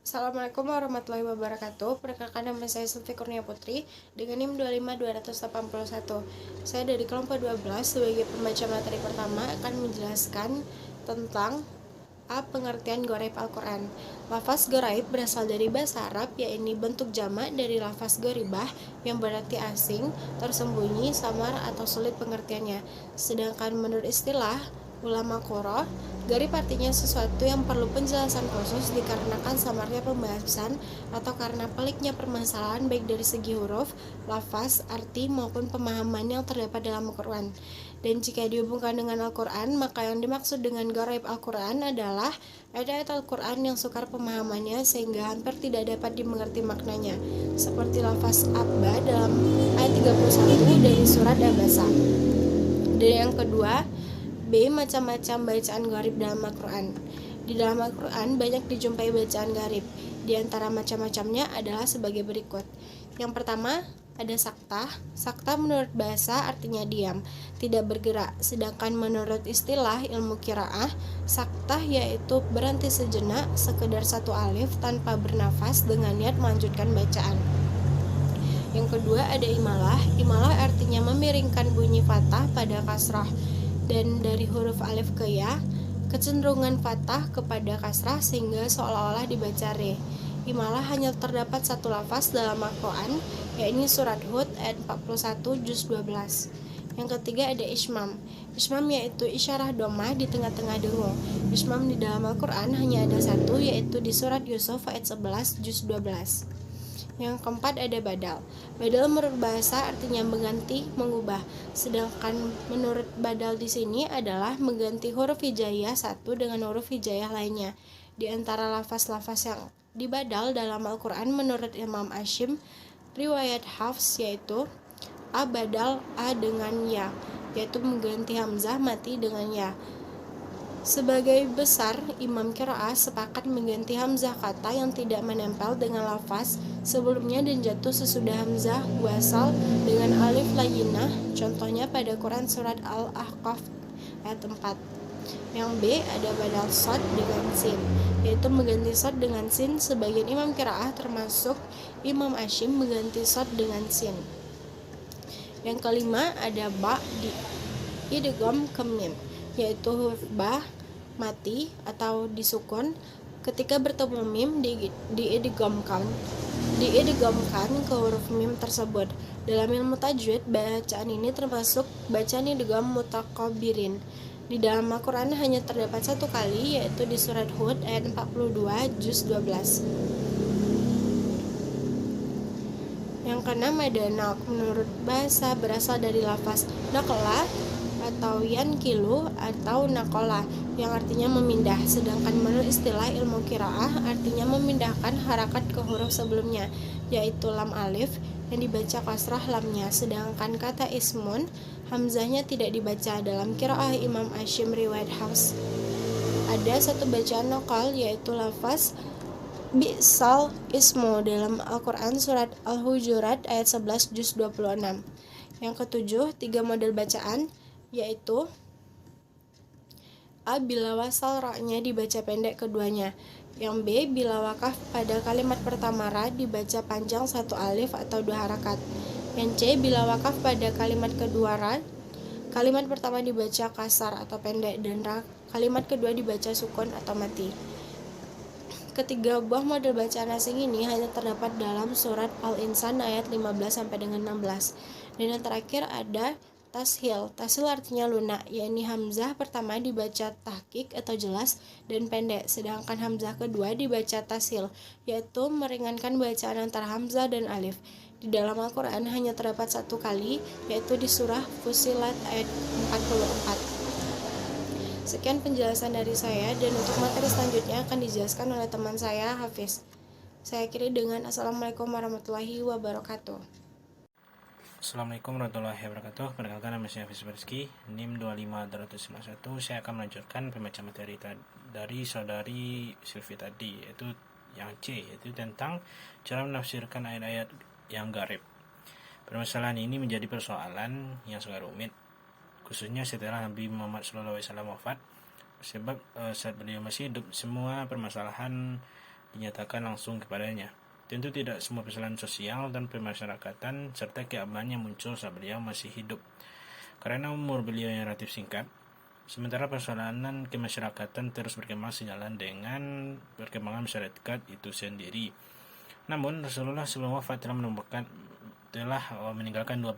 Assalamualaikum warahmatullahi wabarakatuh. Perkenalkan, nama saya Sulfi Kurnia Putri dengan NIM 25281. Saya dari kelompok 12 sebagai pembaca materi pertama akan menjelaskan tentang pengertian ghaib Al-Quran. Lafaz ghaib berasal dari bahasa Arab, yaitu bentuk jamak dari lafaz gharibah yang berarti asing, tersembunyi, samar, atau sulit pengertiannya. Sedangkan menurut istilah ulama Qur'an, gharib artinya sesuatu yang perlu penjelasan khusus dikarenakan samarnya pembahasan atau karena peliknya permasalahan baik dari segi huruf, lafaz, arti maupun pemahaman yang terdapat dalam Al-Quran. Dan jika dihubungkan dengan Al-Quran, maka yang dimaksud dengan ghaib Al-Quran adalah ayat-ayat Al-Quran yang sukar pemahamannya sehingga hampir tidak dapat dimengerti maknanya, seperti lafaz Abba dalam ayat 31 dari surat Abasa. Dan yang kedua, B. Macam-macam bacaan gharib dalam Al-Quran. Di dalam Al-Quran banyak dijumpai bacaan gharib. Di antara macam-macamnya adalah sebagai berikut. Yang pertama, ada sakta. Sakta menurut bahasa artinya diam, tidak bergerak. Sedangkan menurut istilah ilmu qiraah, sakta yaitu berhenti sejenak, sekedar satu alif tanpa bernafas dengan niat melanjutkan bacaan. Yang kedua, ada imalah. Imalah artinya memiringkan bunyi fathah pada kasrah. Dan dari huruf alif ke ya, kecenderungan fathah kepada kasrah sehingga seolah-olah dibaca re. Imalah hanya terdapat satu lafaz dalam Al-Quran, yaitu surat Hud ayat 41 juz 12. Yang ketiga ada ismam. Ismam yaitu isyarah domah di tengah-tengah dengung. Ismam di dalam Al-Quran hanya ada satu, yaitu di surat Yusuf ayat 11 juz 12. Yang keempat ada badal. Badal menurut bahasa artinya mengganti, mengubah. Sedangkan menurut badal di sini adalah mengganti huruf hijaiyah satu dengan huruf hijaiyah lainnya. Di antara lafaz-lafaz yang dibadal dalam Al-Quran menurut Imam Asyim, riwayat Hafs yaitu A badal A dengan ya, yaitu mengganti hamzah mati dengan ya. Sebagai besar, Imam Qiraah sepakat mengganti hamzah kata yang tidak menempel dengan lafaz sebelumnya dan jatuh sesudah hamzah wasal dengan alif layyinah, contohnya pada Quran surat Al-Ahqaf ayat 4. Yang B ada badal shad dengan sin, yaitu mengganti shad dengan sin. Sebagian Imam Qiraah termasuk Imam Asyim mengganti shad dengan sin. Yang kelima ada ba di idgham ke mim, yaitu huruf ba mati atau disukun ketika bertemu mim diidghamkan ke huruf mim tersebut. Dalam ilmu tajwid, bacaan ini termasuk bacaan idgham mutaqabbirin. Di dalam Al-Quran hanya terdapat satu kali, yaitu di surat Hud ayat 42 juz 12. Yang keenam ada nak. Menurut bahasa berasal dari lafaz nakla atau yankilu atau nakola yang artinya memindah. Sedangkan menurut istilah ilmu qiraah artinya memindahkan harakat ke huruf sebelumnya, yaitu lam alif yang dibaca kasrah lamnya. Sedangkan kata ismun, hamzahnya tidak dibaca. Dalam qiraah Imam Asyim riwayat Hafs ada satu bacaan nokal, yaitu lafaz Bi'sal ismu dalam Al-Quran surat Al-Hujurat ayat 11 juz 26. Yang ketujuh, tiga model bacaan, yaitu A. Bila wasal ra-nya dibaca pendek keduanya. Yang B. Bila wakaf pada kalimat pertama ra dibaca panjang satu alif atau dua harakat. Yang C. Bila wakaf pada kalimat kedua ra, kalimat pertama dibaca kasar atau pendek dan ra, kalimat kedua dibaca sukun atau mati. Ketiga buah model bacaan asing ini hanya terdapat dalam surat Al-Insan ayat 15 sampai dengan 16. Dan yang terakhir ada tashil. Tashil artinya lunak, yakni hamzah pertama dibaca tahqiq atau jelas dan pendek, sedangkan hamzah kedua dibaca tashil, yaitu meringankan bacaan antara hamzah dan alif. Di dalam Al-Quran hanya terdapat satu kali, yaitu di surah Fussilat ayat 44. Sekian penjelasan dari saya, dan untuk materi selanjutnya akan dijelaskan oleh teman saya, Hafiz. Saya akhiri dengan Assalamualaikum warahmatullahi wabarakatuh. Assalamualaikum warahmatullahi wabarakatuh. Perkenalkan, nama saya Hafiz Rizky, NIM 25251. Saya akan melanjutkan pembacaan materi dari saudari Sylvie tadi, yaitu yang C, yaitu tentang cara menafsirkan ayat-ayat yang gharib. Permasalahan ini menjadi persoalan yang sangat rumit, khususnya setelah Nabi Muhammad SAW wafat, sebab saat beliau masih hidup semua permasalahan dinyatakan langsung kepadanya. Tentu tidak semua persoalan sosial dan pemasyarakatan serta keamanan yang muncul saat beliau masih hidup, karena umur beliau yang relatif singkat. Sementara persoalan kemasyarakatan terus berkembang sejalan dengan perkembangan masyarakat itu sendiri. Namun Rasulullah sebelum wafat telah meninggalkan dua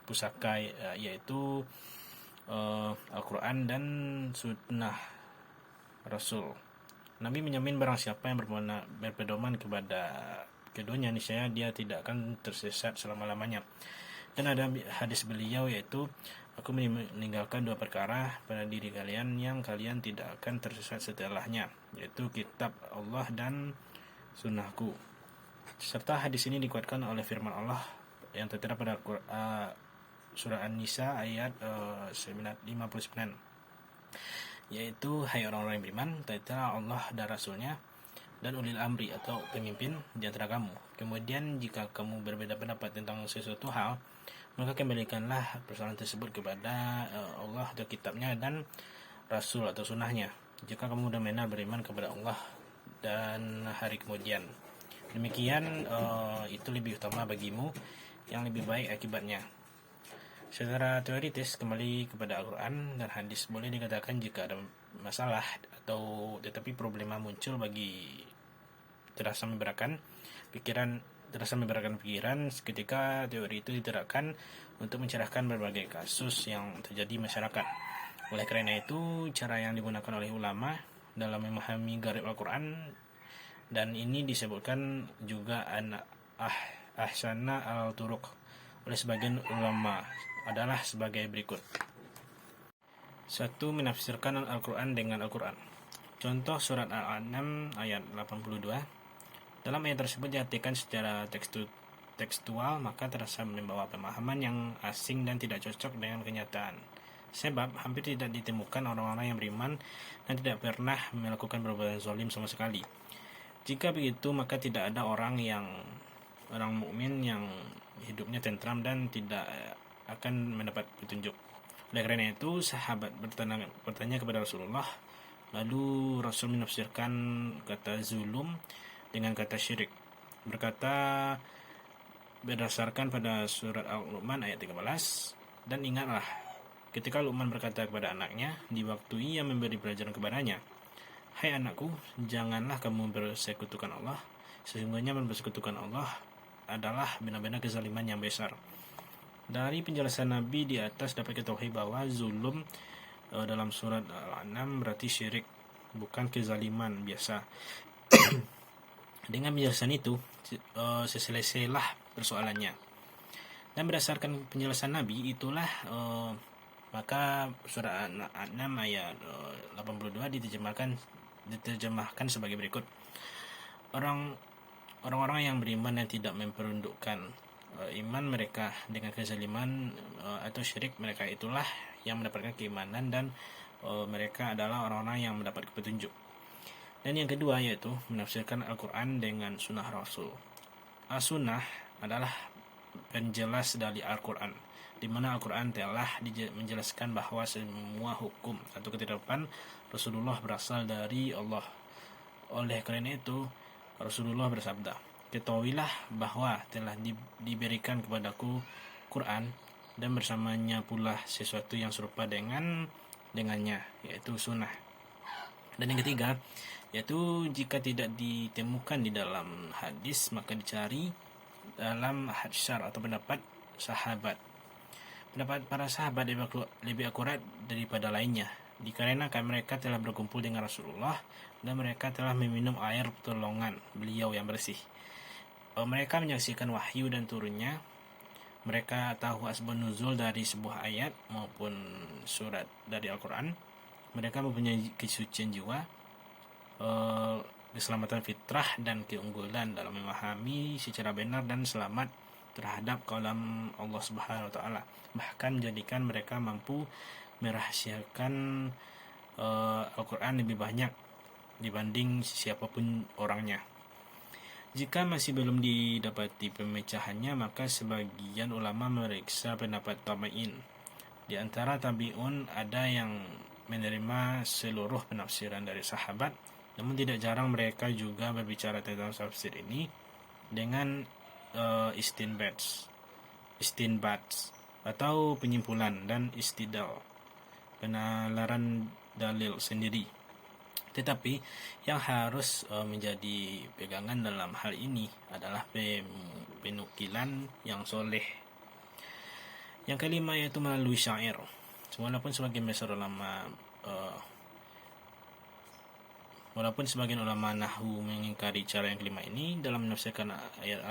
pusaka, yaitu Al-Quran dan Sunnah Rasul. Nabi menjamin barang siapa yang berpedoman kepada keduanya, niscaya dia tidak akan tersesat selama-lamanya. Dan ada hadis beliau, yaitu aku meninggalkan dua perkara pada diri kalian yang kalian tidak akan tersesat setelahnya, yaitu kitab Allah dan sunnahku. Serta hadis ini dikuatkan oleh firman Allah yang tertera pada surah An-Nisa ayat 59, yaitu hai orang-orang yang beriman, taatilah Allah dan Rasulnya dan ulil amri atau pemimpin di antara kamu. Kemudian jika kamu berbeda pendapat tentang sesuatu hal, maka kembalikanlah persoalan tersebut kepada Allah atau kitabnya dan Rasul atau sunnahnya, jika kamu benar-benar beriman kepada Allah dan hari kemudian. Demikian itu lebih utama bagimu, yang lebih baik akibatnya. Secara teoritis, kembali kepada Al-Quran dan hadis boleh dikatakan jika ada masalah atau tetapi problema muncul bagi terasa memberatkan pikiran ketika teori itu diterapkan untuk mencerahkan berbagai kasus yang terjadi masyarakat. Oleh karena itu, cara yang digunakan oleh ulama dalam memahami gharib Al-Quran, dan ini disebutkan juga ahsana al-turuq oleh sebagian ulama, adalah sebagai berikut. 1. Menafsirkan Al-Quran dengan Al-Quran. Contoh surat Al-An'am ayat 82. Dalam ayat tersebut diartikan secara tekstual, maka terasa membawa pemahaman yang asing dan tidak cocok dengan kenyataan. Sebab hampir tidak ditemukan orang-orang yang beriman dan tidak pernah melakukan perbuatan zalim sama sekali. Jika begitu, maka tidak ada orang mukmin yang hidupnya tentram dan tidak akan mendapat petunjuk. Oleh karena itu, sahabat bertanya kepada Rasulullah, lalu Rasul menafsirkan kata zulum dengan kata syirik. Berkata berdasarkan pada surat Al-Luqman ayat 13, dan ingatlah ketika Luqman berkata kepada anaknya di waktu ia memberi pelajaran kepadanya, hai anakku, janganlah kamu bersekutukan Allah, sesungguhnya bersekutukan Allah adalah benar-benar kezaliman yang besar. Dari penjelasan Nabi di atas dapat ketahui bahwa zulum dalam surat Al-An'am berarti syirik, bukan kezaliman biasa. Dengan penjelasan itu, selesailah persoalannya. Dan berdasarkan penjelasan Nabi itulah maka surah An-An'am ayat 82 diterjemahkan sebagai berikut. Orang-orang yang beriman dan tidak memperundukkan iman mereka dengan kezaliman atau syirik, mereka itulah yang mendapatkan keimanan dan mereka adalah orang-orang yang mendapat petunjuk. Dan yang kedua yaitu menafsirkan Al-Quran dengan sunnah Rasul. As-sunnah adalah penjelas dari Al-Quran, di mana Al-Quran telah menjelaskan bahwa semua hukum atau ketetapan Rasulullah berasal dari Allah. Oleh karena itu, Rasulullah bersabda, ketahuilah bahwa telah diberikan kepadaku Quran dan bersamanya pula sesuatu yang serupa dengannya, yaitu sunnah. Dan yang ketiga, yaitu jika tidak ditemukan di dalam hadis, maka dicari dalam hadsyar atau pendapat sahabat. Pendapat para sahabat lebih akurat daripada lainnya, dikarenakan mereka telah berkumpul dengan Rasulullah dan mereka telah meminum air pertolongan beliau yang bersih. Mereka menyaksikan wahyu dan turunnya. Mereka tahu asbab nuzul dari sebuah ayat maupun surat dari Al-Quran. Mereka mempunyai kesucian jiwa, keselamatan fitrah dan keunggulan dalam memahami secara benar dan selamat terhadap kalam Allah Subhanahu wa taala. Bahkan menjadikan mereka mampu merahasiakan Al-Quran lebih banyak dibanding siapapun orangnya. Jika masih belum didapati pemecahannya, maka sebagian ulama meriksa pendapat tabi'in. Di antara tabi'un ada yang menerima seluruh penafsiran dari sahabat Namun tidak jarang mereka juga berbicara tentang tafsir ini dengan istinbats atau penyimpulan dan istidlal, penalaran dalil sendiri. Tetapi yang harus menjadi pegangan dalam hal ini adalah penukilan yang soleh. Yang kelima yaitu melalui syair. Walaupun sebagian ulama nahwu mengingkari cara yang kelima ini dalam menafsirkan ayat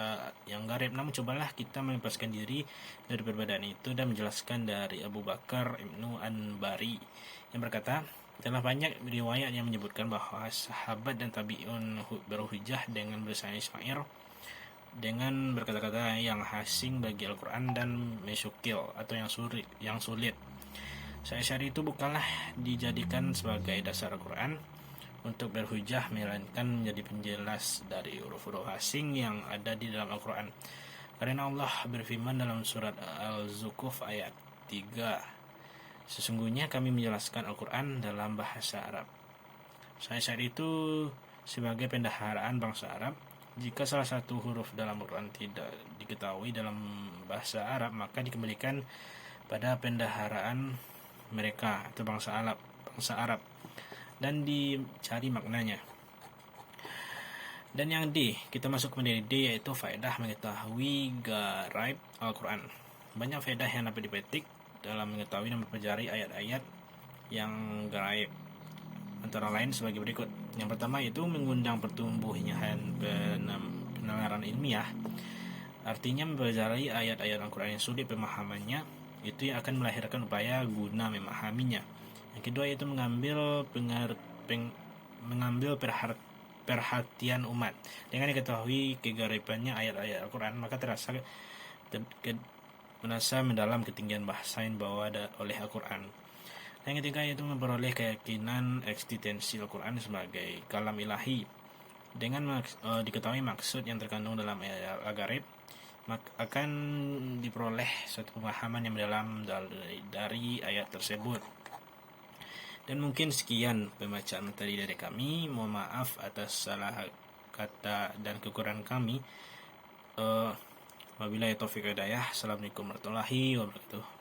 yang garib, namun cobalah kita melepaskan diri dari perbedaan itu dan menjelaskan dari Abu Bakar Ibnu Anbari yang berkata, telah banyak riwayat yang menyebutkan bahwa sahabat dan tabi'un berhujjah dengan bersyair syair dengan berkata-kata yang asing bagi Al-Quran dan mesyukil atau yang sulit. Syair itu bukanlah dijadikan sebagai dasar Al-Quran untuk berhujjah, melainkan menjadi penjelas dari huruf-huruf asing yang ada di dalam Al-Quran. Karena Allah berfirman dalam surat Al-Zukhruf ayat 3, sesungguhnya kami menjelaskan Al-Quran dalam bahasa Arab. Syair itu sebagai pendaharaan bangsa Arab. Jika salah satu huruf dalam Al-Quran tidak diketahui dalam bahasa Arab, maka dikembalikan pada pendaharaan mereka atau bangsa Arab dan dicari maknanya. Dan yang D, kita masuk ke D, yaitu faedah mengetahui garaib Al-Quran. Banyak faedah yang dapat dipetik dalam mengetahui dan mempelajari ayat-ayat yang gaib, antara lain sebagai berikut. Yang pertama itu mengundang pertumbuhan penalaran ilmiah. Artinya mempelajari ayat-ayat Al-Quran yang sulit pemahamannya, itu yang akan melahirkan upaya guna memahaminya. Yang kedua yaitu mengambil perhatian umat. Dengan diketahui kegaribannya ayat-ayat Al-Quran, maka merasa mendalam ketinggian bahasa yang dibawa oleh Al-Quran. Yang ketiga yaitu memperoleh keyakinan eksistensi Al-Quran sebagai kalam ilahi. Dengan diketahui maksud yang terkandung dalam ayat Al-Gharib, akan diperoleh suatu pemahaman yang mendalam dari ayat tersebut. Dan mungkin sekian pembacaan materi dari kami. Mohon maaf atas salah kata dan kekurangan kami. Wabillahi taufiq wal hidayah. Assalamualaikum warahmatullahi wabarakatuh.